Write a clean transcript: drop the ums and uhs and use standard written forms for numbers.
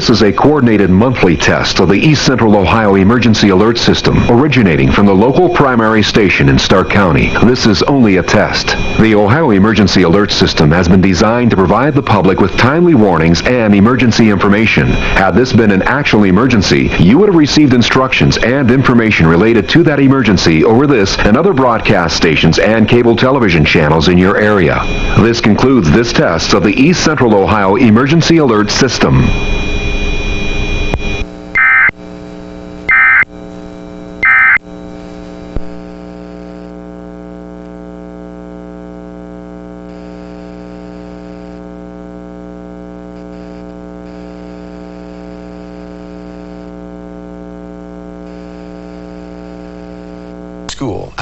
This is a coordinated monthly test of the East Central Ohio Emergency Alert System, originating from the local primary station in Stark County. This is only a test. The Ohio Emergency Alert System has been designed to provide the public with timely warnings and emergency information. Had this been an actual emergency, you would have received instructions and information related to that emergency over this and other broadcast stations and cable television channels in your area. This concludes this test of the East Central Ohio Emergency Alert System. School.